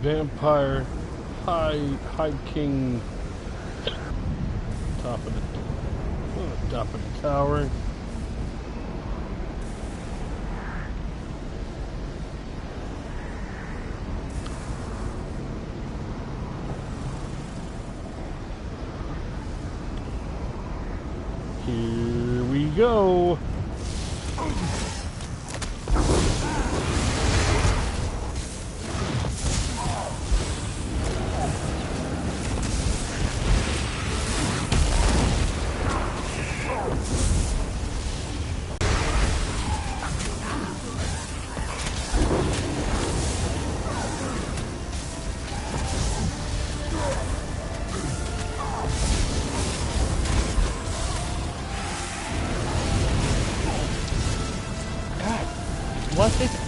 Vampire High King. Top of the tower. Here we go. What's this?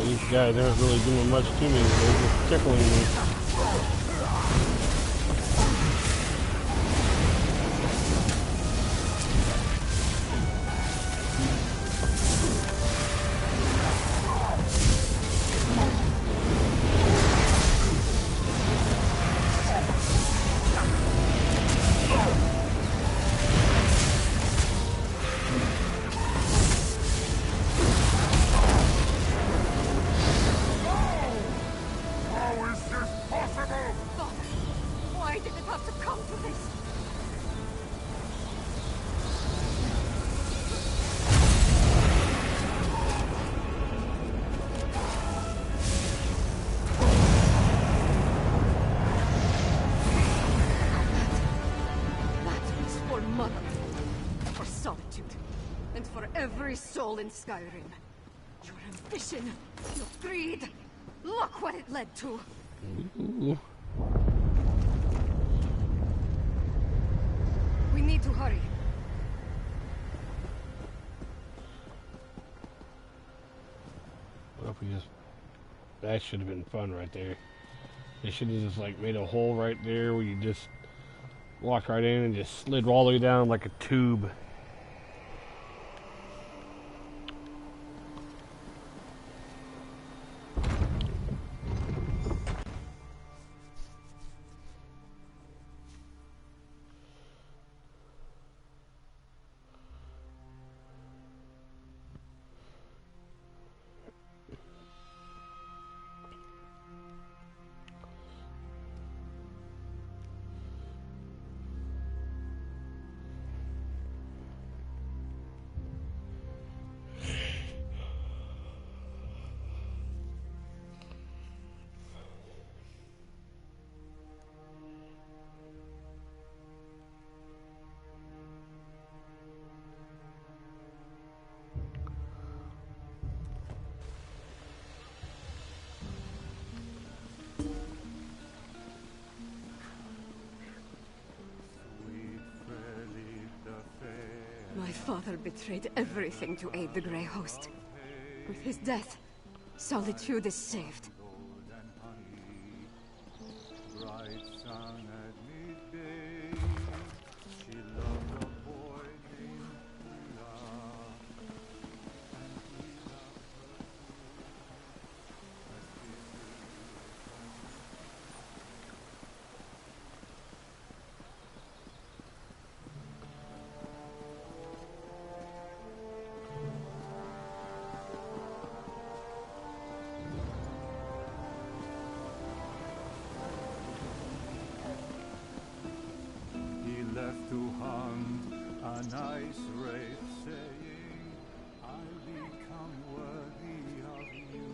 These guys aren't really doing much to me. They're just tickling me. Why did it have to come to this? That was for Mother, for Solitude, and for every soul in Skyrim. Your ambition, your greed, look what it led to. Ooh. We need to hurry. Well, if we just... That should have been fun right there. They should have just like made a hole right there where you just walk right in and just slid all the way down like a tube. My father betrayed everything to aid the Grey Host. With his death, Solitude is saved. Left to hunt a nice wraith, saying, I'll become worthy of you.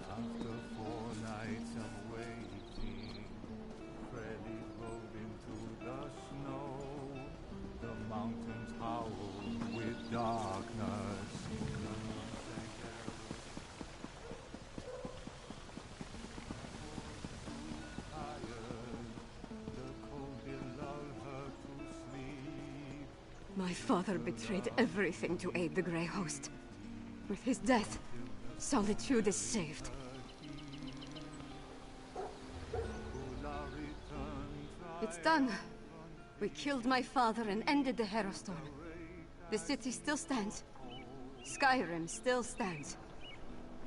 After 4 nights My father betrayed everything to aid the Grey Host. With his death, Solitude is saved. It's done. We killed my father and ended the Herostorm. The city still stands. Skyrim still stands.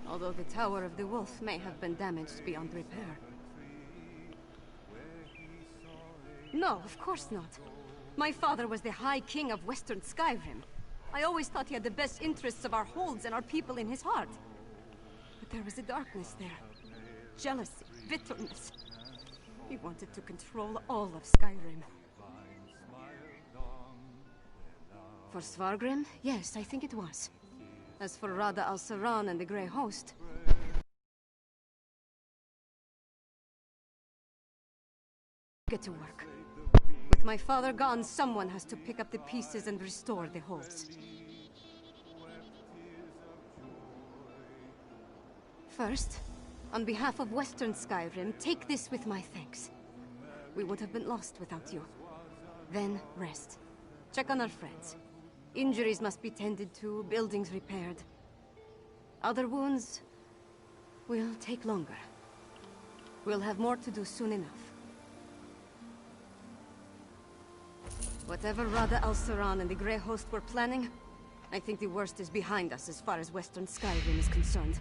Although the Tower of the Wolf may have been damaged beyond repair. No, of course not. My father was the High King of Western Skyrim. I always thought he had the best interests of our holds and our people in his heart. But there was a darkness there. Jealousy, bitterness. He wanted to control all of Skyrim. For Svargrim, yes, I think it was. As for Rada al-Saran and the Grey Host... get to work. With my father gone, someone has to pick up the pieces and restore the holds. First, on behalf of Western Skyrim, take this with my thanks. We would have been lost without you. Then, rest. Check on our friends. Injuries must be tended to, buildings repaired. Other wounds will take longer. We'll have more to do soon enough. Whatever Rada al-Saran and the Grey Host were planning, I think the worst is behind us as far as Western Skyrim is concerned.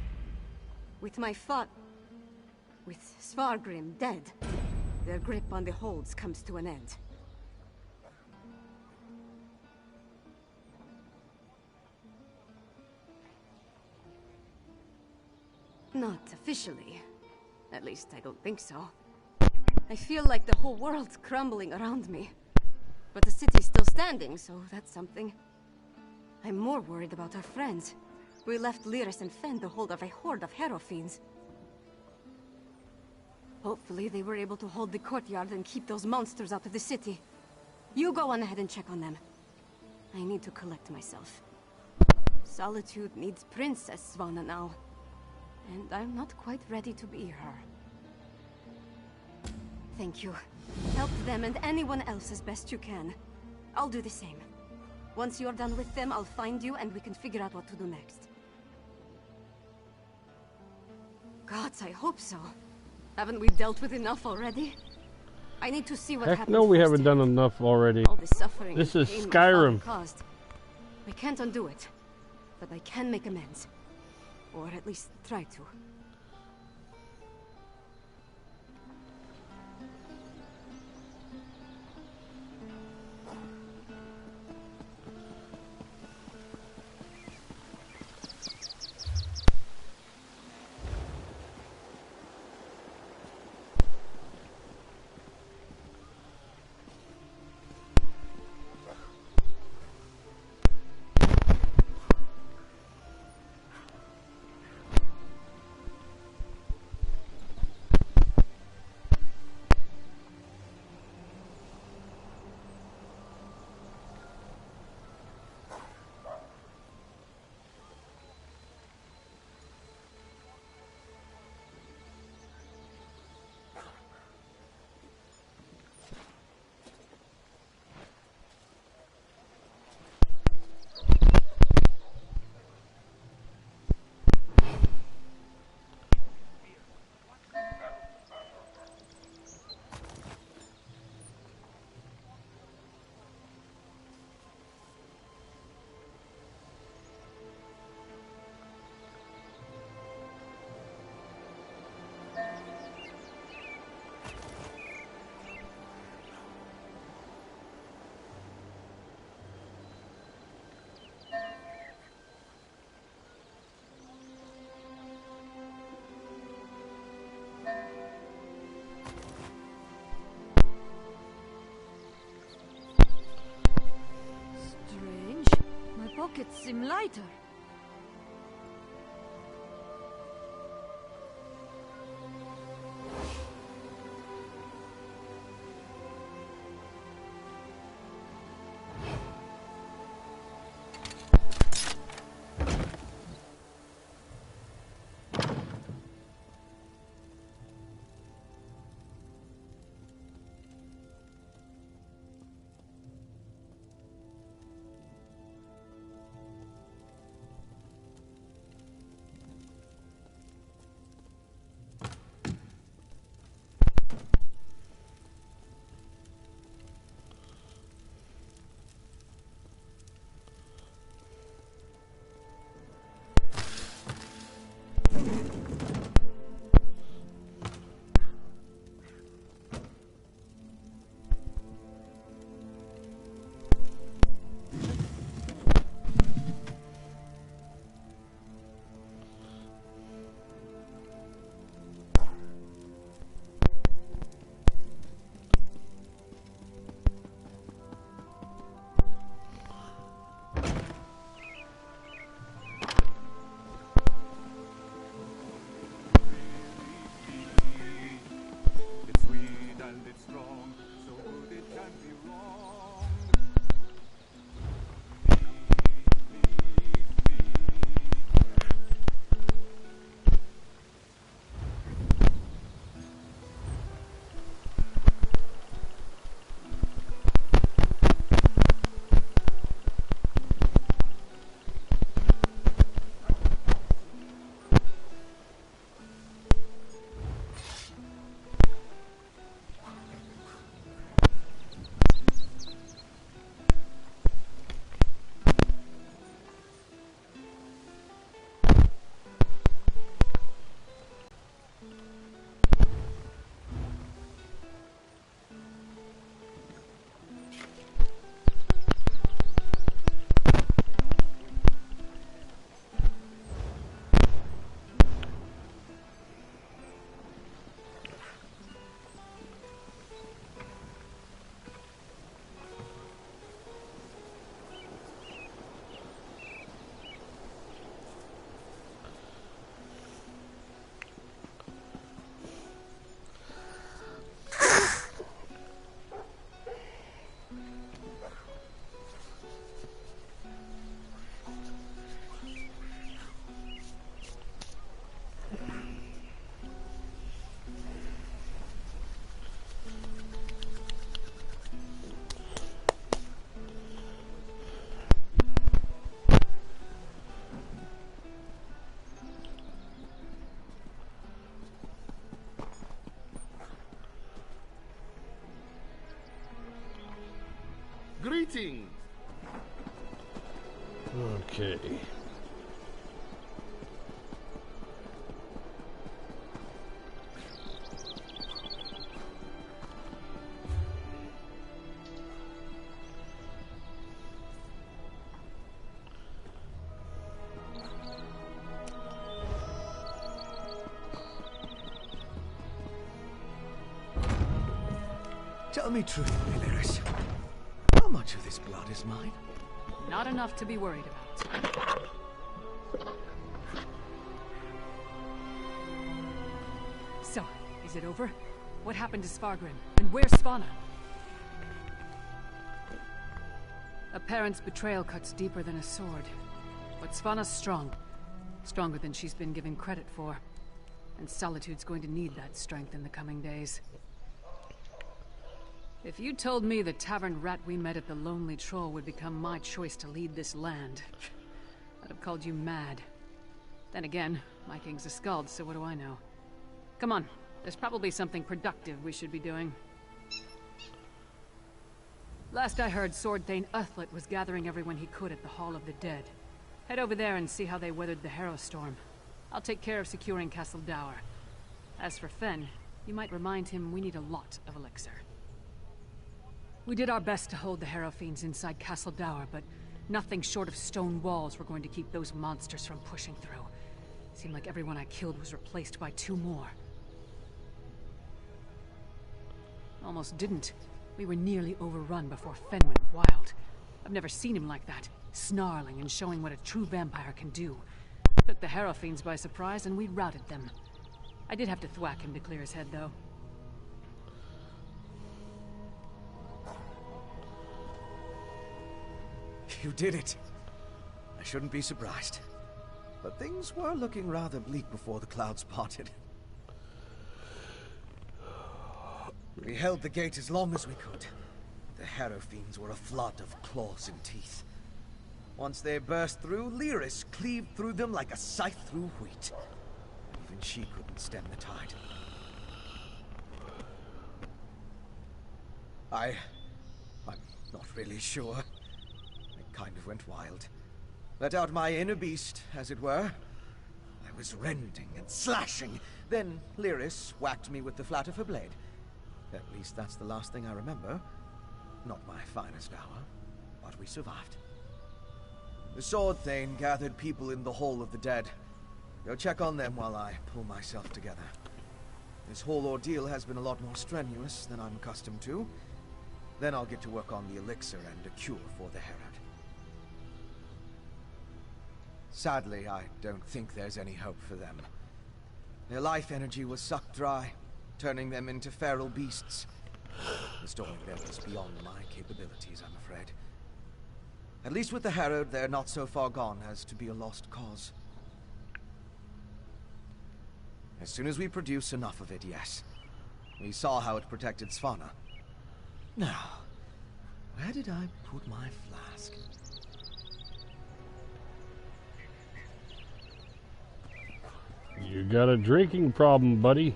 With Svargrim dead, their grip on the holds comes to an end. Not officially. At least I don't think so. I feel like the whole world's crumbling around me. But the city's still standing, so that's something. I'm more worried about our friends. We left Lyris and Fen to hold of a horde of Hero fiends. Hopefully they were able to hold the courtyard and keep those monsters out of the city. You go on ahead and check on them. I need to collect myself. Solitude needs Princess Svanna now. And I'm not quite ready to be her. Thank you. Help them and anyone else as best you can. I'll do the same. Once you're done with them, I'll find you and we can figure out what to do next. Gods, I hope so. Haven't we dealt with enough already? I need to see what happened. No, we haven't done enough already. All the suffering this is and pain Skyrim. my father caused. I can't undo it, but I can make amends. Or at least try to. Pockets seem lighter. Greetings. Okay. Tell me truthfully, Lyris. How much of this blood is mine? Not enough to be worried about. So, is it over? What happened to Svargrim? And where's Svanna? A parent's betrayal cuts deeper than a sword. But Svanna's strong. Stronger than she's been given credit for. And Solitude's going to need that strength in the coming days. If you told me the tavern rat we met at the Lonely Troll would become my choice to lead this land, I'd have called you mad. Then again, my king's a skald, so what do I know? Come on, there's probably something productive we should be doing. Last I heard, Sword Thane Uthlet was gathering everyone he could at the Hall of the Dead. Head over there and see how they weathered the Harrow Storm. I'll take care of securing Castle Dower. As for Fen, you might remind him we need a lot of elixir. We did our best to hold the Harrow Fiends inside Castle Dower, but nothing short of stone walls were going to keep those monsters from pushing through. Seemed like everyone I killed was replaced by 2 more. Almost didn't. We were nearly overrun before Fen went wild. I've never seen him like that, snarling and showing what a true vampire can do. Took the Harrow Fiends by surprise and we routed them. I did have to thwack him to clear his head, though. You did it. I shouldn't be surprised. But things were looking rather bleak before the clouds parted. We held the gate as long as we could. The Harrow Fiends were a flood of claws and teeth. Once they burst through, Lyris cleaved through them like a scythe through wheat. Even she couldn't stem the tide. I'm not really sure. Kind of went wild. Let out my inner beast, as it were. I was rending and slashing. Then Lyris whacked me with the flat of her blade. At least that's the last thing I remember. Not my finest hour, but we survived. The Sword Thane gathered people in the Hall of the Dead. Go check on them while I pull myself together. This whole ordeal has been a lot more strenuous than I'm accustomed to. Then I'll get to work on the elixir and a cure for the Herod. Sadly, I don't think there's any hope for them. Their life energy was sucked dry, turning them into feral beasts. Restoring them is beyond my capabilities, I'm afraid. At least with the Herod, they're not so far gone as to be a lost cause. As soon as we produce enough of it, yes. We saw how it protected Svanna. Now, where did I put my flask? You got a drinking problem, buddy.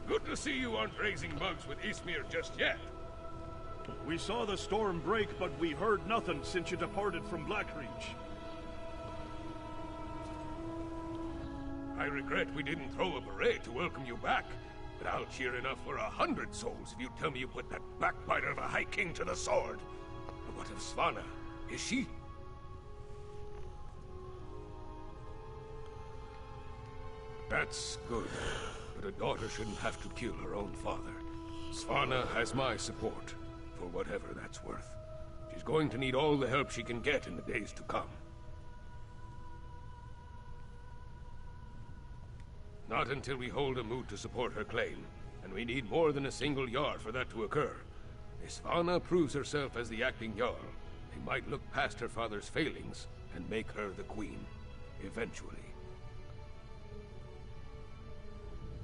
Good to see you aren't raising bugs with Ismir just yet. We saw the storm break, but we heard nothing since you departed from Blackreach. I regret we didn't throw a parade to welcome you back, but I'll cheer enough for 100 souls if you tell me you put that backbiter of a High King to the sword. But what of Svanna? Is she? That's good. But a daughter shouldn't have to kill her own father. Svanna has my support, for whatever that's worth. She's going to need all the help she can get in the days to come. Not until we hold a moot to support her claim, and we need more than a single Jarl for that to occur. If Svanna proves herself as the acting Jarl, they might look past her father's failings and make her the queen, eventually.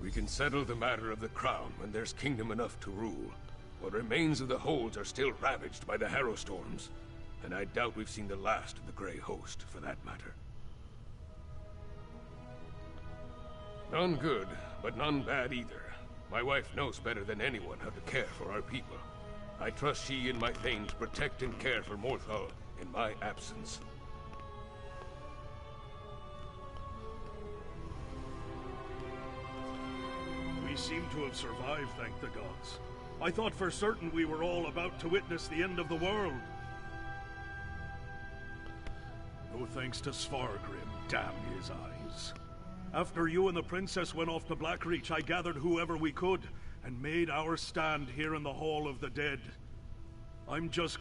We can settle the matter of the crown when there's kingdom enough to rule. What remains of the holds are still ravaged by the Harrowstorms, and I doubt we've seen the last of the Grey Host, for that matter. None good, but none bad either. My wife knows better than anyone how to care for our people. I trust she and my thanes protect and care for Morthal in my absence. We seem to have survived, thank the gods. I thought for certain we were all about to witness the end of the world. No thanks to Svargrim, damn his eyes. After you and the princess went off to Blackreach, I gathered whoever we could, and made our stand here in the Hall of the Dead. I'm just...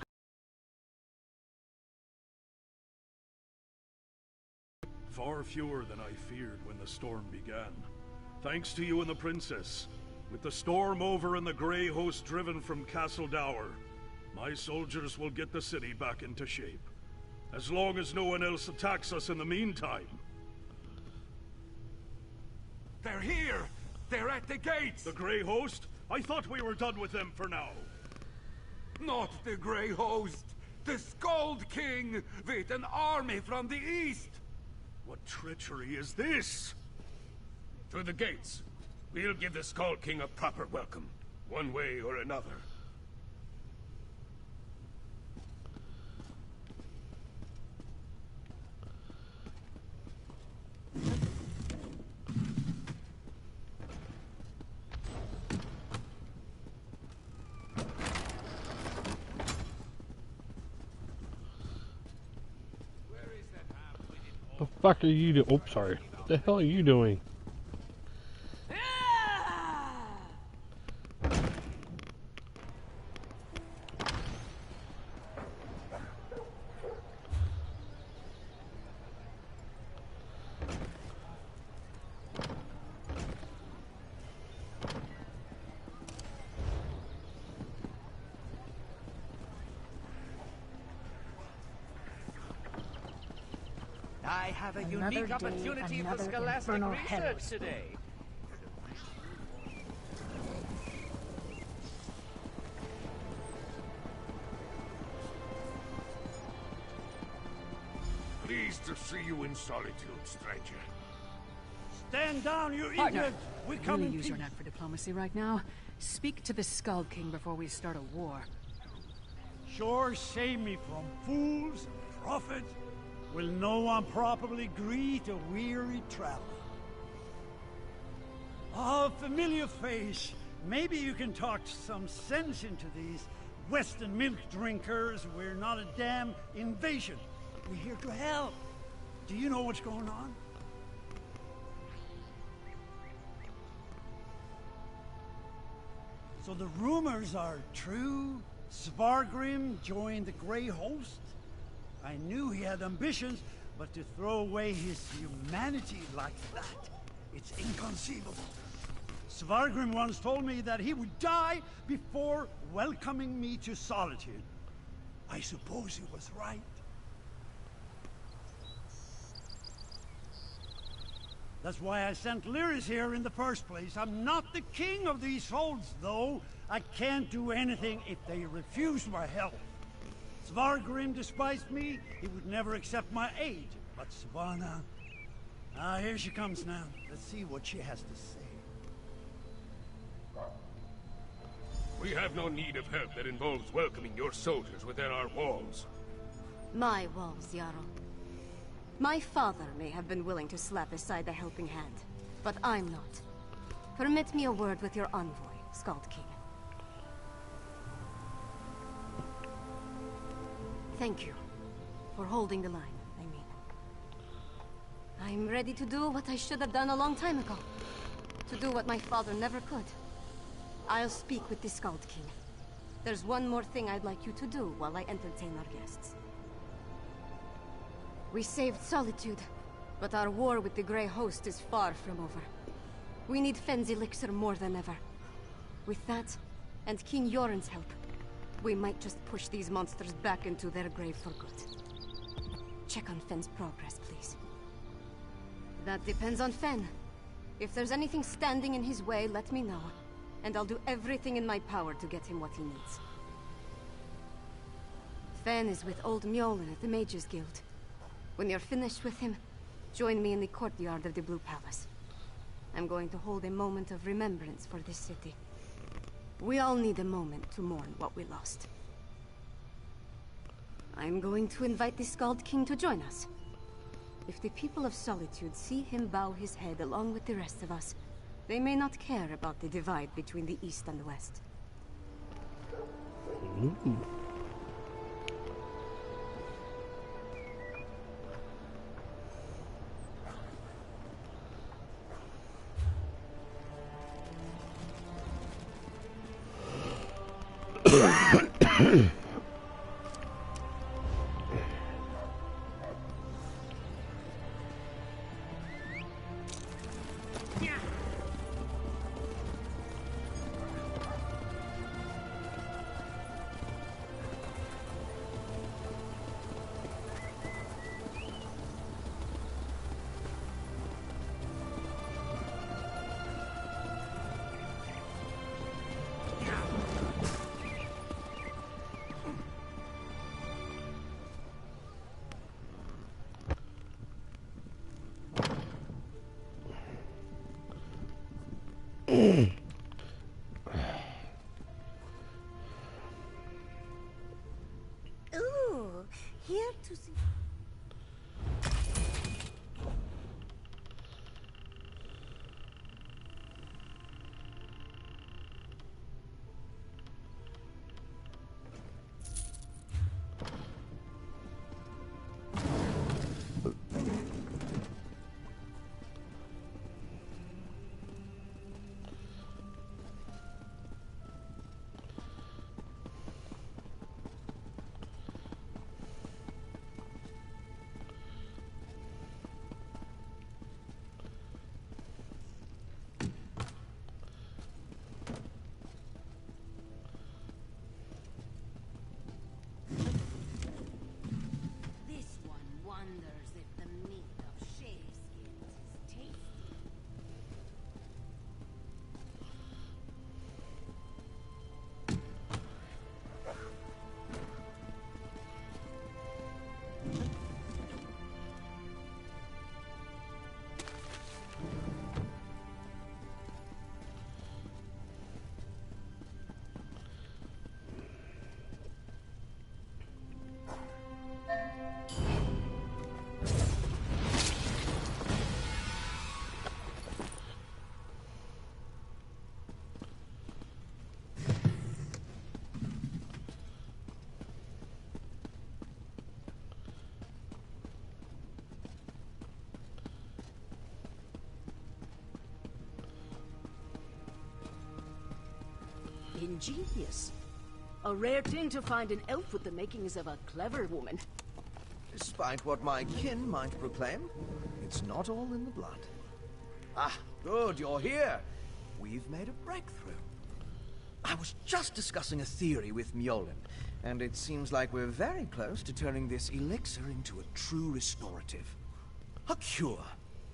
far fewer than I feared when the storm began. Thanks to you and the princess. With the storm over and the Grey Host driven from Castle Dower, my soldiers will get the city back into shape. As long as no one else attacks us in the meantime. They're here! They're at the gates! The Grey Host? I thought we were done with them for now. Not the Grey Host! The Skald King with an army from the east! What treachery is this? Through the gates. We'll give the Skull King a proper welcome, one way or another. The fuck are you doing? Oh, sorry. What the hell are you doing? I have a unique opportunity for scholastic research today. Pleased to see you in solitude, stranger. Stand down, you Partner, idiot! We come really in use peace. your knack for diplomacy right now. Speak to the Skull King before we start a war. Sure save me from fools and prophets. Will no one properly greet a weary traveler? Ah, familiar face. Maybe you can talk some sense into these Western milk drinkers. We're not a damn invasion. We're here to help. Do you know what's going on? So the rumors are true? Svargrim joined the Grey Host? I knew he had ambitions, but to throw away his humanity like that, it's inconceivable. Svargrim once told me that he would die before welcoming me to solitude. I suppose he was right. That's why I sent Lyris here in the first place. I'm not the king of these holds, though. I can't do anything if they refuse my help. Svargrim despised me, he would never accept my aid. But Svanna... Ah, here she comes now. Let's see what she has to say. We have no need of help that involves welcoming your soldiers within our walls. My walls, Jarl. My father may have been willing to slap aside the helping hand, but I'm not. Permit me a word with your envoy, Skald King. Thank you for holding the line, I mean. I'm ready to do what I should have done a long time ago. To do what my father never could. I'll speak with the Skald King. There's one more thing I'd like you to do while I entertain our guests. We saved Solitude, but our war with the Grey Host is far from over. We need Fenn's elixir more than ever. With that, and King Yoren's help, we might just push these monsters back into their grave for good. Check on Fenn's progress, please. That depends on Fenn. If there's anything standing in his way, let me know, and I'll do everything in my power to get him what he needs. Fenn is with old Mjolnir at the Mages Guild. When you're finished with him, join me in the courtyard of the Blue Palace. I'm going to hold a moment of remembrance for this city. We all need a moment to mourn what we lost. I'm going to invite the Skald King to join us. If the people of Solitude see him bow his head along with the rest of us, they may not care about the divide between the East and the West. Ooh. Ooh, here to see. Wonders if the meat of sheepskins is tasty. Ingenious. A rare thing to find an elf with the makings of a clever woman. Despite what my kin might proclaim, it's not all in the blood. Ah, good, you're here. We've made a breakthrough. I was just discussing a theory with Mjolnir, and it seems like we're very close to turning this elixir into a true restorative. A cure.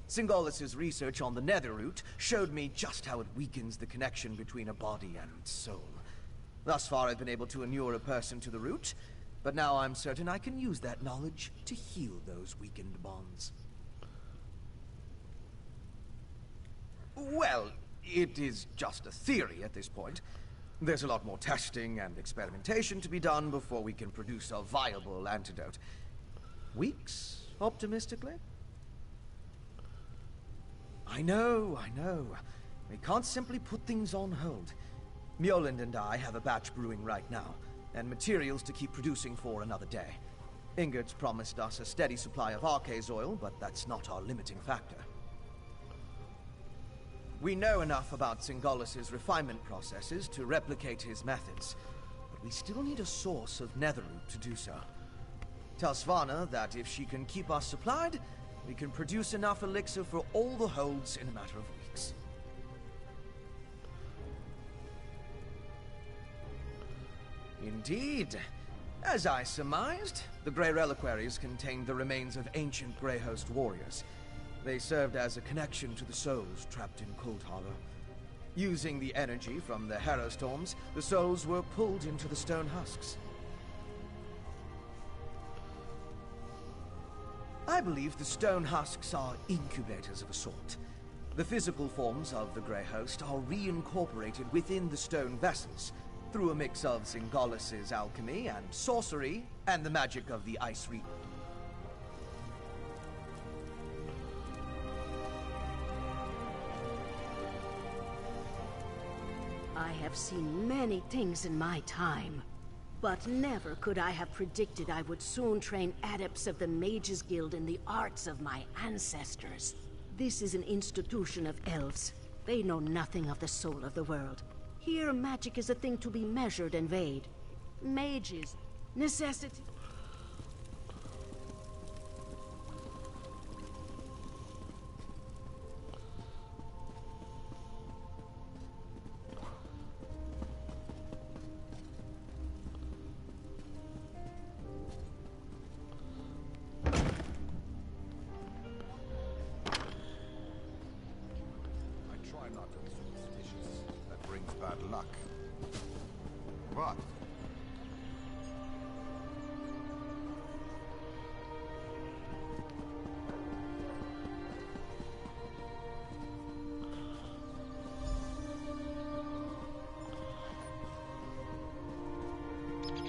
Singolis's research on the Netherroot showed me just how it weakens the connection between a body and its soul. Thus far, I've been able to inure a person to the root, but now I'm certain I can use that knowledge to heal those weakened bonds. Well, it is just a theory at this point. There's a lot more testing and experimentation to be done before we can produce a viable antidote. Weeks, optimistically? I know. We can't simply put things on hold. Mjolnir and I have a batch brewing right now, and materials to keep producing for another day. Ingrid's promised us a steady supply of Arcase oil, but that's not our limiting factor. We know enough about Singolis' refinement processes to replicate his methods, but we still need a source of netherroot to do so. Tell Svanna that if she can keep us supplied, we can produce enough elixir for all the holds in a matter of weeks. Indeed. As I surmised, the Grey Reliquaries contained the remains of ancient Grey Host warriors. They served as a connection to the souls trapped in Cold Harbor. Using the energy from the Harrow Storms, the souls were pulled into the stone husks. I believe the stone husks are incubators of a sort. The physical forms of the Grey Host are reincorporated within the stone vessels, through a mix of Singolis' alchemy and sorcery, and the magic of the Ice Reap. I have seen many things in my time, but never could I have predicted I would soon train adepts of the Mages Guild in the arts of my ancestors. This is an institution of elves. They know nothing of the soul of the world. Here, magic is a thing to be measured and weighed. Mages, necessity.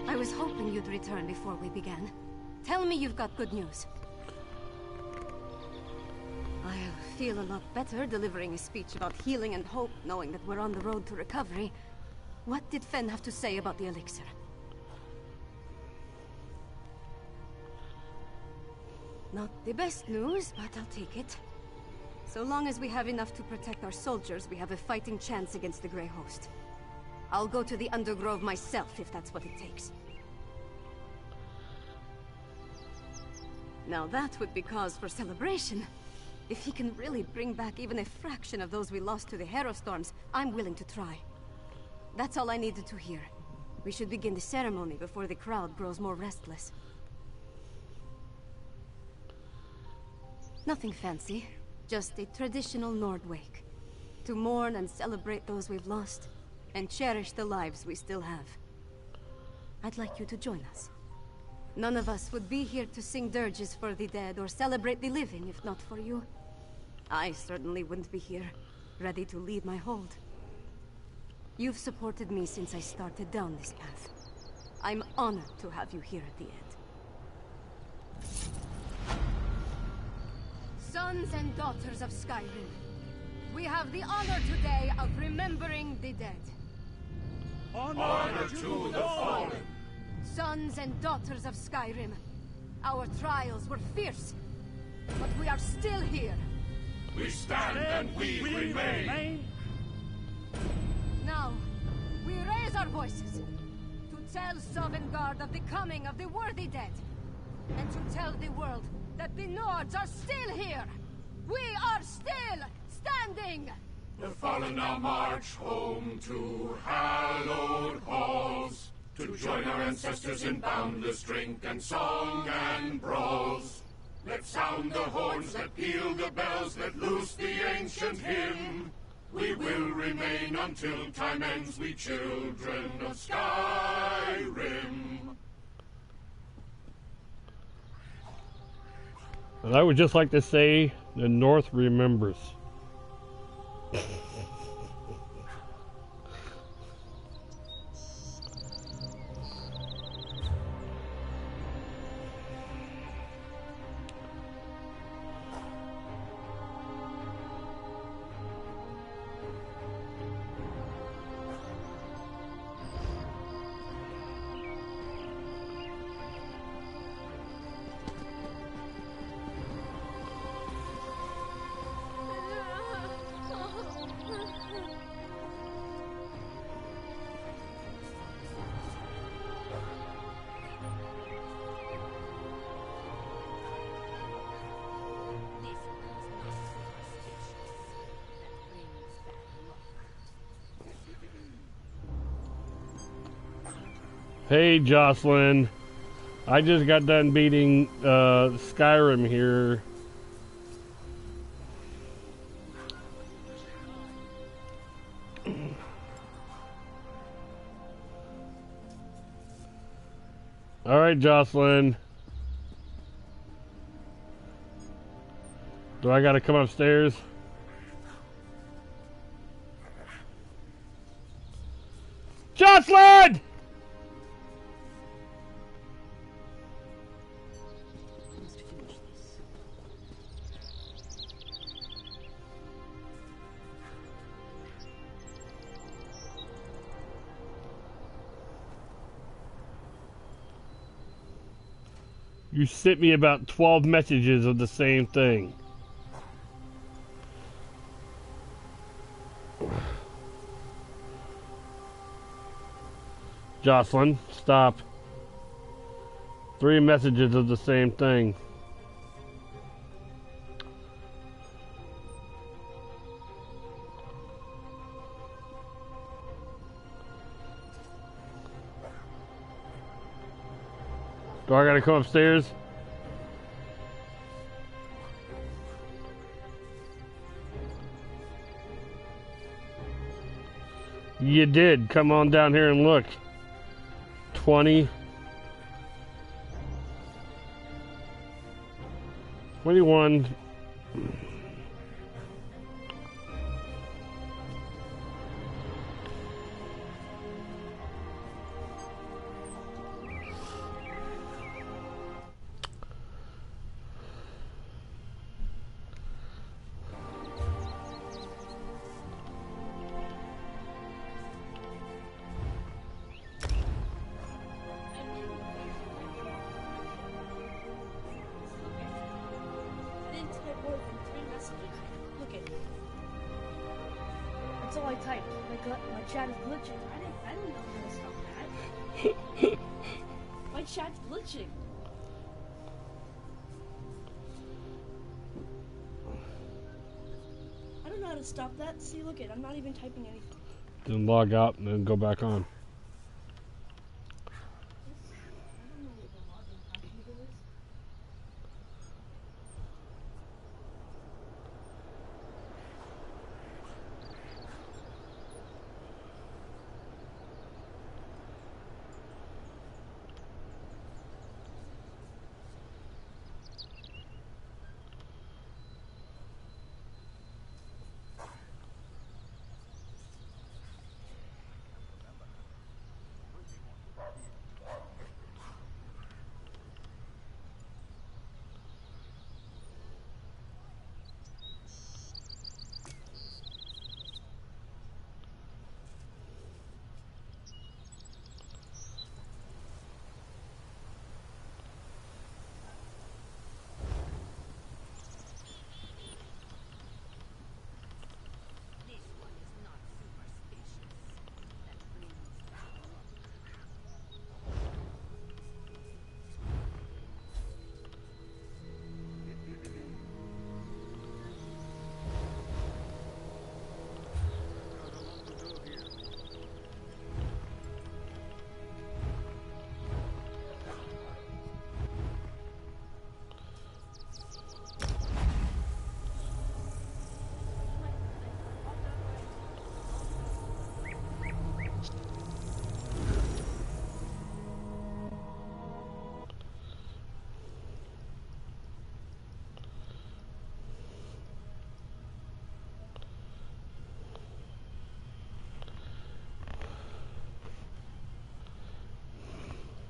I was hoping you'd return before we began. Tell me you've got good news. I feel a lot better delivering a speech about healing and hope, knowing that we're on the road to recovery. What did Fen have to say about the elixir? Not the best news, but I'll take it. So long as we have enough to protect our soldiers, we have a fighting chance against the Grey Host. I'll go to the Undergrove myself, if that's what it takes. Now that would be cause for celebration. If he can really bring back even a fraction of those we lost to the Harrow Storms, I'm willing to try. That's all I needed to hear. We should begin the ceremony before the crowd grows more restless. Nothing fancy, just a traditional Nord wake. To mourn and celebrate those we've lost, and cherish the lives we still have. I'd like you to join us. None of us would be here to sing dirges for the dead or celebrate the living if not for you. I certainly wouldn't be here, ready to lead my hold. You've supported me since I started down this path. I'm honored to have you here at the end. Sons and daughters of Skyrim, we have the honor today of remembering the dead. Honor to the fallen. Sons and daughters of Skyrim, our trials were fierce, but we are still here. We stand and we remain. Now, we raise our voices to tell Sovngarde of the coming of the worthy dead, and to tell the world that the Nords are still here. We are still standing. The fallen now march home to hallowed halls, to join our ancestors in boundless drink and song and brawls. Let sound the horns, let peal the bells, let loose the ancient hymn. We will remain until time ends, we children of Skyrim. And I would just like to say, the North remembers. Hey, Jocelyn. I just got done beating Skyrim here. All right, Jocelyn. Do I gotta come upstairs? Jocelyn! You sent me about 12 messages of the same thing. Jocelyn, stop. 3 messages of the same thing. Do I gotta come upstairs? You did. Come on down here and look. 20. 21. That's all I typed. My chat is glitching. I didn't know how to stop that. My chat's glitching. I don't know how to stop that. See, look it. I'm not even typing anything. Then log out and then go back on.